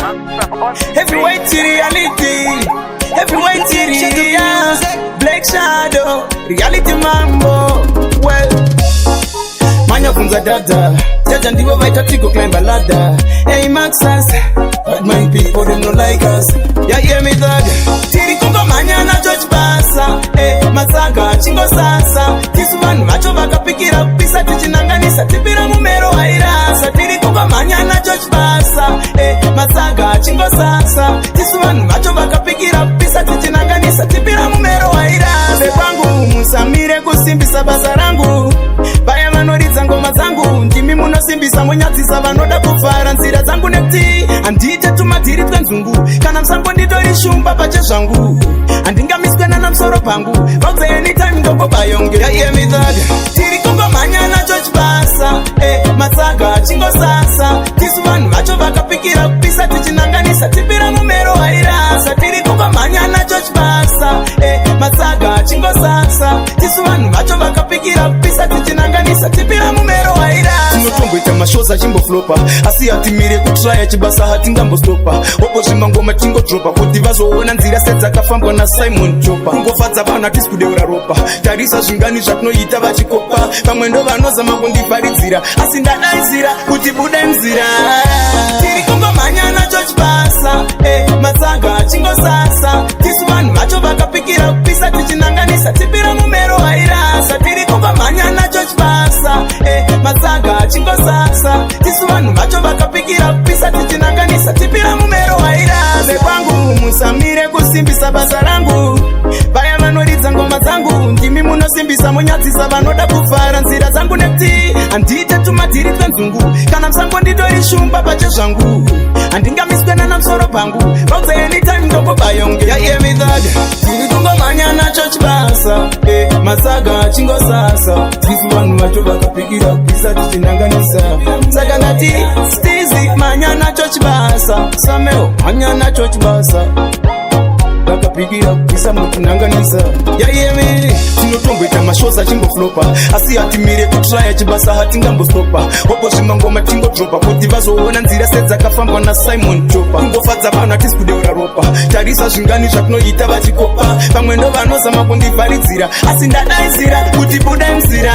Heavyweight reality, heavyweight reality. Black Shadow, reality mambo. Well, manya funza dada, jaja ndiwo vaita tigo climb a ladder. Hey Maxas, but my people they don't like us. Yeah, hear me dog. Tiri kungo manya na George Basa. Hey, masaga chingo sasa. Tisu vanu macho vakapikira pisa tichinanganisa tipira mumero wairasa. Tiri kungo manya na George Basa. Hey, masaga chingo sasa. Tisu vanu macho vakapikira pisa tichinanganisa tipira mumero wairasa. Bepangu musamire kusimbisa basa rangu. Baya vanoridza ngoma dzangu ndimi munosimbisa munyadzisa vanoda kuvhara nzira dzangu nekuti handite tumadhiri twenzungu kana musango nditori shumba pache zvangu handingamiswe nana musoro pangu vauze anytime ngogobayonge yaiyemidhaga tiri kungomhanya nacho chibasa matsaga chingosasa tisu vanhu vacho vakapikira kupisa tichinanganisa tipira mumero wairasa tiri kungomhanya nacho chibasa matsaga chingosasa tisu vanhu vacho vakapikira kupisa tichinanganisa tipira mumero wairasa tinotomboita mashoza chimboflopa asi hatimire kutraya chibasa hatingambostopa opozvima ngoma tingodropa kuti vazoona nzira sedzakafambwa nasimon jopa kungofadza vanhu hatisi kudeura ropa tarisa zvingani zvatinoita vachikopa vamwe ndo vanozama kundivharidzira asi ndadaizira kuti budai mzira tiri kungomhanya nacho chibasa matsaga chingosasa tisu vanhu vacho vakapikira kupisa tichinanganisa tipira mumero wairasa tiri kungomhanya nacho chibasa matsaga chingosasa tisu vanhu vacho vakapikira kupisa tichinanganisa tipira mumero wairasa kwangu musamire kusimbisa basa rangu vaya vanoridza ngoma dzangu ndimi munosimbisa munyadzisa vanoda kuvhara nzira dzangu nekuti handite tumadhiri twenzungu kana musango nditori shumba pache zvangu handingamiswe nana musoro pangu vauze anytime ngogobayonge yaiyemidhaga tiri kungomhanya nacho chibasa matsaga chingosasa tisu vanhu vacho vakapikira kupisa tichinanganisa saka ndati stizi mhanya nacho chibasa sameo mhanya nacho chibasa vakapikira kupisa mutinanganisa yaiyemiri tinotomboita mashoza chimboflopa asi hatimire kutraya chibasa hatingambostopa opozvima ngoma tingodropa kuti vazoona nzira sedzakafambwa nasimon jopa kungofadza vanhu hatisi kudeura ropa tarisa zvingani zvatinoita vachikopa vamwe ndo vanozama kundivharidzira asi ndadaizira kuti budai mzira